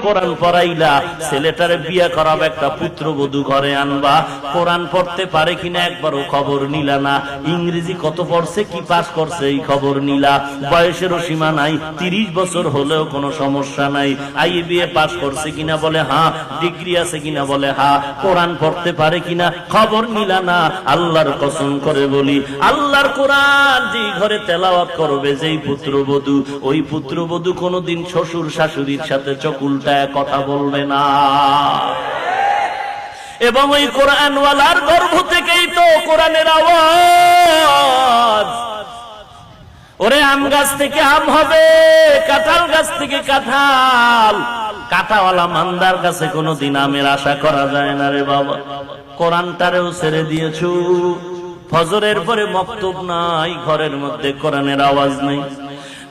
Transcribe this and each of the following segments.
কোরআন পড়াইলা, ছেলেটারে বিয়ে করাবে, একটা পুত্রবধূ ঘরে আনবা, কোরআন পড়তে পারে কিনা একবারও খবর নিলা না, ইংরেজি কত পড়ছে, কি পাস করছে এই খবর নিলা, বয়সেরও সীমা নাই, 30 বছর হলেও কোনো সমস্যা নাই, IBA পাস করছে কিনা বলে হ্যাঁ, ডিগ্রি আছে কিনা বলে হ্যাঁ, কোরআন পড়তে পারে কিনা খবর নিলা না। আল্লাহর কসম করে বলি, আল্লাহর কোরআন যে ঘরে তেলাওয়াত করবে যেই পুত্রবধূ, ওই পুত্রবধূ কোনোদিন শ্বশুর শাশুড়ির সাথে চোখ উল্টায় কথা বলবে না। এবং ওই কোরআনওয়ালার গর্ভ থেকেই তো কোরআনের আওয়াজ। ওরে আম গাছ থেকে আম হবে, কাঁঠাল গাছ থেকে কাঁঠাল, কাঁটাওয়ালা মান্দার কাছে কোনোদিন আমের আশা করা যায় না রে বাবা। কোরআনটারেও ছেড়ে দিয়েছো, ফজরের পরে মক্তব নাই, ঘরের মধ্যে কোরআনের আওয়াজ নেই,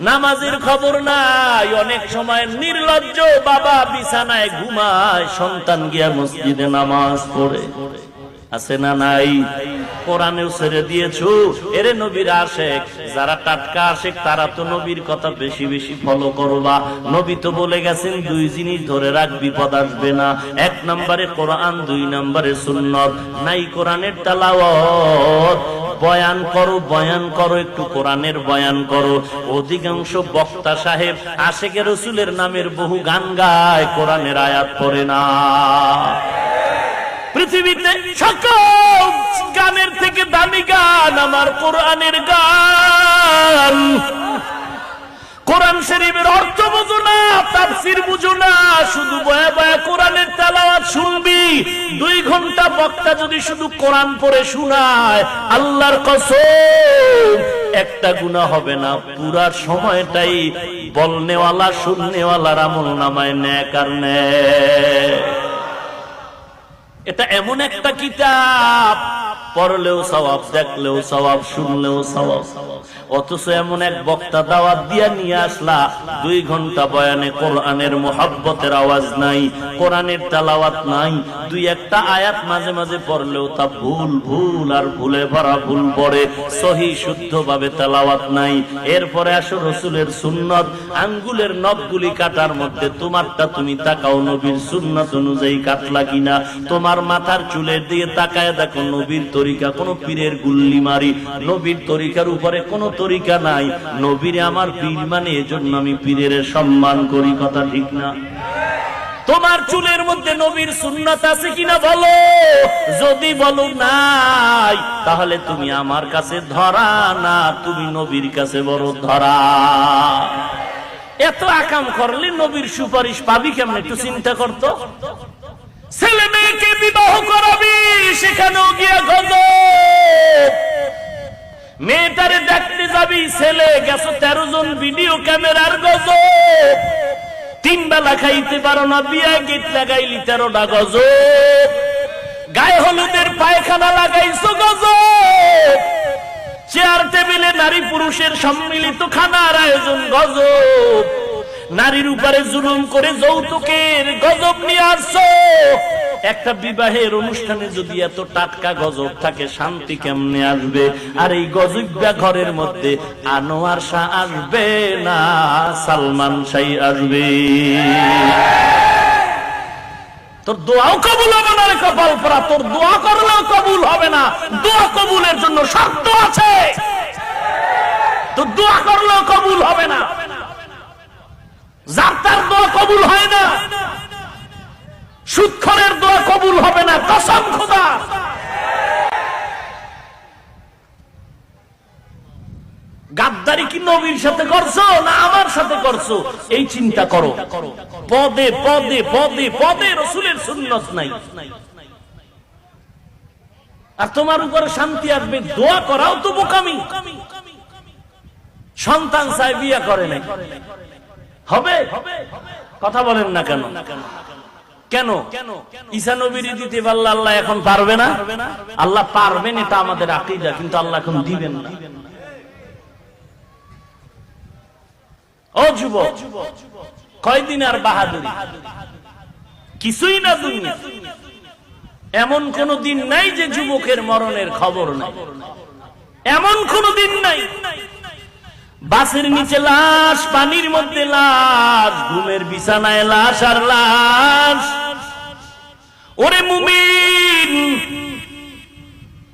নামাজের খবর নাই, অনেক সময় নির্লজ্জ বাবা বিছানায় ঘুমায়, সন্তান গিয়া মসজিদে নামাজ পড়ে, আছে না নাই? কোরআনেও ছেড়ে দিয়েছো। এরে নবীর আশেক, যারা টাটকা আশেক তারা তো নবীর কথা বেশি বেশি ফলো করবা। নবী তো বলে গেছেন 2 জিনিস ধরে রাখ, বিপদ আসবে না। 1 নম্বরে কোরআন, 2 নম্বরে সুন্নত। নাই কোরআনের তেলাওয়াত, বয়ান করো, বয়ান করো, একটু কোরআনের বয়ান করো। অধিকাংশ বক্তা সাহেব আশেকে রসুলের নামের বহু গান গায়, কোরআনের আয়াত পড়ে না। পৃথিবীতে সকল গানের থেকে দামি গান আমার কোরআনের গান। কোরআন শরীফের অর্থ বুঝো না, তাফসীর বুঝো না, শুধু বয়া বয়া কোরআনের তেলাওয়াত শুনবি। 2 ঘন্টা বক্তা যদি শুধু কোরআন পড়ে শোনায়, আল্লাহর কসম একটা গুনাহ হবে না, পুরা সময়টাই বলনেওয়ালা শুননেওয়ালার আমলনামায় নেক আর নেক। এটা এমন একটা কিতাব, পড়লেও সওয়াব, দেখলেও সওয়াব, শুনলেও সওয়াব। অথচ এমন এক বক্তা দাওয়াত দিয়া নিয়ে আসলা, 2 ঘন্টা বয়ানে কোরআনের মুহাব্বতের আওয়াজ নাই, কোরআনের তেলাওয়াত নাই, 2-1টা আয়াত মাঝে মাঝে পড়লেও তা ভুল ভুল আর ভুলে ভরা ভুল পড়ে, সহি শুদ্ধ ভাবে তেলাওয়াত নাই। এরপরে আসো রসুলের সুন্নত, আঙ্গুলের নখগুলি কাটার মধ্যে তোমারটা তুমি তাকাও, নবীর সুন্নত অনুযায়ী কাটলা কিনা। তোমার মাথার চুলের দিয়ে তাকায় দেখো নবীর তরিকা, কোন পীরের গুল্লি মারি, নবীর তরিকার উপরে কোন তরিকা নাই। নবীরে আমার পীর মানে, এজন্য আমি পীরের সম্মান করি, কথা ঠিক না? তোমার চুলের মধ্যে নবীর সুন্নাত আছে কিনা বলো, যদি বলো নাই, তাহলে তুমি আমার কাছে ধরা না, তুমি নবীর কাছে বড় ধরা। এত আকাম করলে নবীর সুপারিশ পাবি কেমন, একটু চিন্তা করতো। ছেলে মেয়েকে বিবাহ করাবি, সেখানেও গিয়া গজব। মেয়েটারে দেখতে যাবি, ছেলে গেছো 13 জন ভিডিও ক্যামেরার গজব। 3 বেলা খাইতে পারো না, বিয়া গীত লাগাইলি 13টা গজব। গায়ে হলুদের পায়খানা লাগাইছো গজব। চেয়ার টেবিলে নারী পুরুষের সম্মিলিত খানার আয়োজন গজব। নারীর উপরে জুলুম করে যৌতুকের গজব নিয়ে আসছো। একটা বিবাহের অনুষ্ঠানে যদি এত টাটকা গজব থাকে, শান্তি কেমনে আসবে? আর এই গজবটা ঘরের মধ্যে আনোয়ার শাহ আসবে না, সালমান শাহ আসবে। তোর দোয়াও কবুল হবে না রে কপাল পরা, তোর দোয়া করলেও কবুল হবে না। দোয়া কবুলের জন্য শর্ত আছে, তোর দোয়া করলেও কবুল হবে না। যার তার দোয়া কবুল হয় না, সুদখোরের দোয়া কবুল হবে না, কসম খোদা। গাদ্দারি কি নবীর সাথে করছো না আমার সাথে করছো, এই চিন্তা করো। পদে পদে পদে পদে রসুলের সুন্নত নাই, আর তোমার উপরে শান্তি আসবে। দোয়া করাও তো বোকামি। সন্তান চাই, বিয়ে করে নাই, হবে? কথা বলেন না কেন? কেন ঈসা নবীর দিতে পারলে আল্লাহ এখন পারবে না? আল্লাহ পারবেন, এটা আমাদের আকীদা, কিন্তু আল্লাহ এখন দিবেন না। ও যুবক, কয়দিন আর বাহাদুরি, কিছুই না দুনিয়া। এমন কোন দিন নাই যে যুবকের মরণের খবর নাই, এমন কোন দিন নাই। বাসের নিচে লাশ, পানির মধ্যে লাশ, ঘুমের বিছানায় লাশ আর লাশ। ওরে মুমিন,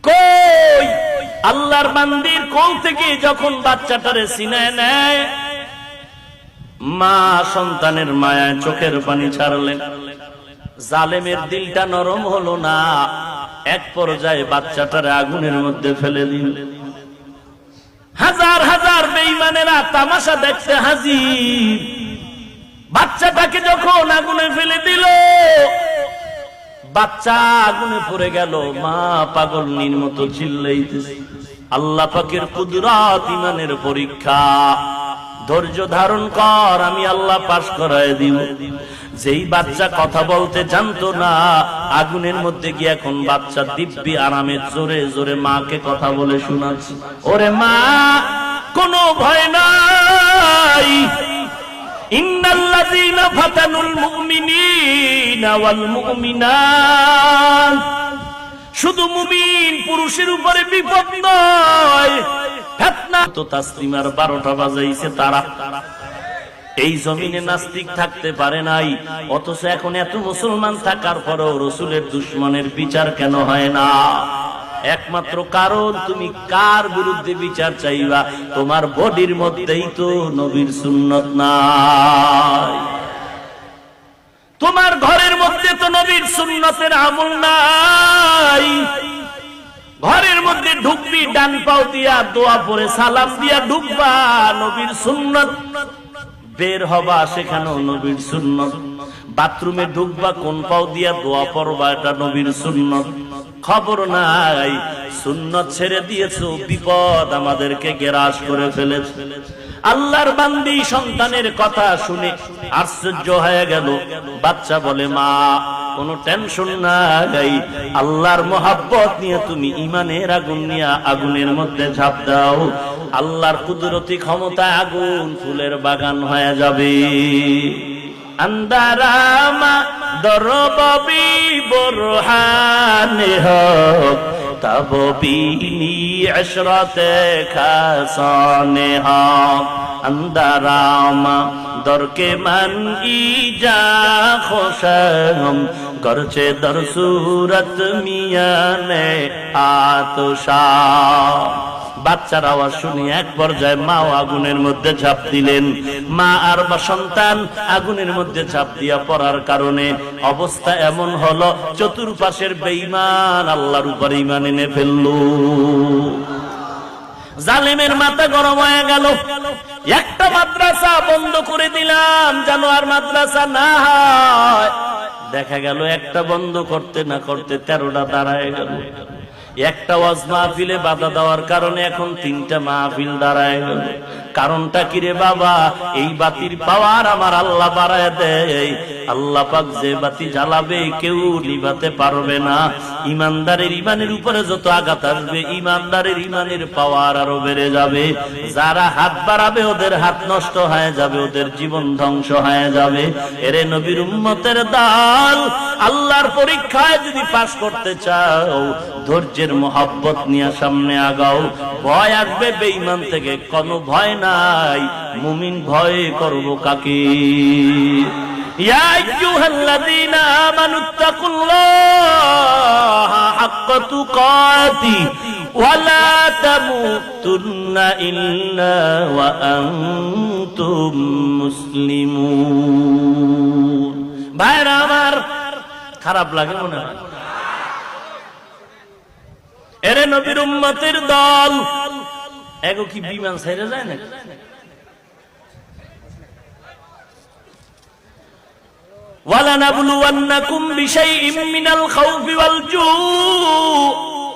কই আল্লাহর বান্দির কোল থেকে যখন বাচ্চাটারে সিনায় নেয়, মা সন্তানের মায়ায় চোখের পানি ছাড়লেন। জালেমের দিলটা নরম হলো না, এক পর্যায়ে বাচ্চাটারে আগুনের মধ্যে ফেলে দিল। হাজার হাজার বেঈমানেরা তামাশা দেখতে হাজির। বাচ্চাটাকে যখন আগুনে ফেলে দিল, বাচ্চা আগুনে পড়ে গেল, মা পাগলনির মতো চিল্লাইতেছে। আল্লাহ পাকের কুদরত, ইমানের পরীক্ষা। ধৈর্য ধারণ কর, আমি আল্লাহ পাশ করায় দিব। যেই বাচ্চা কথা বলতে জানতো না, আগুনের মধ্যে গিয়ে এখন বাচ্চা দিব্যি আরামে জোরে জোরে মাকে কথা বলে শোনাচ্ছে। ওরে মা, কোনো ভয় নাই। ইন্নাল্লাযীনা ফাতানুল মুমিনিনা ওয়াল মুমিনাত, শুধু মুমিন পুরুষের উপরে বিপদ নয়, ফিতনা তো তাসলিমার 12টা বাজাইছে তারা। এই জমিনে নাস্তিক থাকতে পারে নাই, অথচ এখন এত মুসলমান থাকার পরেও রাসূলের দুশমনের বিচার কেন হয় না? একমাত্র কারণ, তুমি কার বিরুদ্ধে বিচার চাইবা? তোমার বডির মধ্যেই তো নবীর সুন্নত নাই, তোমার ঘরের মধ্যে তো নবীর সুন্নতের আমল নাই। ঘরের মধ্যে ঢুকবি, ডান পাও দিয়া দোয়া পড়ে সালাম দিয়া ঢুকবা, নবীর সুন্নত। বের হবা, সেখানেও নবীর সুন্নত। বাথরুমে ঢুকবা, কোন পাও দিয়া দোয়া পড়বা, এটা নবীর সুন্নত। খবর নাই, সুন্নত ছেড়ে দিয়েছো, বিপদ আমাদেরকে গ্রাস করে ফেলেছে। আল্লাহর বান্দি সন্তানের কথা শুনে আশ্চর্য হয়ে গেল। বাচ্চা বলে, মা কোনো টেনশন নাই, আল্লাহর মোহাব্বত নিয়ে তুমি ইমানের আগুন নিয়ে আগুনের মধ্যে ঝাঁপ দাও, আল্লাহর কুদরতি ক্ষমতা আগুন ফুলের বাগান হয়ে যাবে। আন্দারামা দরববি বুরহানে হক, তব বিনি ইশরাতে খাসানে হক। আন্দারামা দরকে মান ইজা খোশম, করছে দর সুরত মিয়ানে আতশা। বাচ্চার আওয়াজ শুনে এক পর্যায়ে মাও আগুনের মধ্যে ঝাঁপ দিলেন। মা আর বা সন্তান আগুনের মধ্যে ঝাঁপ দিয়া পড়ার কারণে অবস্থা এমন হলো, চতুর্পাশের বেঈমান আল্লাহর উপর ঈমান এনে ফেলল। জালেমের মাথা গরম হয়ে গেল। একটা মাদ্রাসা বন্ধ করে দিলাম যেন আর মাদ্রাসা না হয়। দেখা গেল একটা বন্ধ করতে না করতে 13টা দাঁড়ায় গেল। একটা ওয়াজ মাহফিলে বাধা দেওয়ার কারণে এখন 3টা মাহফিল দাঁড়ায় গেল। কারণটা কি রে বাবা? এই বাতির পাওয়ার আমার আল্লাহ বাড়ায় দেয়। আল্লাহ পাক যে বাতি জ্বালাবে কেউ নিভাতে পারবে না। ইমানদারের ইমানের উপরে যত আঘাত আসবে, ইমানদারের ইমানের পাওয়ার আরো বেড়ে যাবে। যারা হাত বাড়াবে ওদের হাত নষ্ট হয়ে যাবে, ওদের জীবন ধ্বংস হয়ে যাবে। এরে নবীর উম্মতের দল, আল্লাহর পরীক্ষায় যদি পাস করতে চাও, ধৈর্যের মোহাব্বত নিয়ে সামনে আগাও। ভয় আসবে বেঈমান থেকে, কোনো ভয় নাই। মুমিন ভয় করব কাকে? ইয়া আইয়ুহাল্লাযীনা আমানুত্তাকুল্লাহা হাক্কা তুকাতি ওয়া লা তামুতুন্না ইল্লা ওয়া আনতুম মুসলিমুন। ভাইরা আমার, খারাপ লাগে মনে হয়? এরে নবীর উম্মতের দল, এগো কি বিমান ছেড়ে যায় না? ওয়ালানাবলুওয়ান্নাকুম বিশাইইম মিনাল খাউফি ওয়াল জু।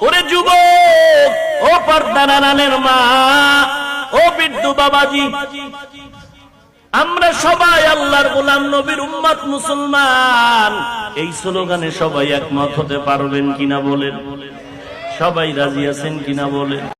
ওরে যুবক, ও পর্দানানের মা, ও বৃদ্ধ বাবাজি, আমরা সবাই আল্লাহর গোলাম, নবীর উম্মত, মুসলমান। এই স্লোগানে সবাই একমত হতে পারবেন কিনা বলেন? সবাই রাজি আছেন কিনা বলেন?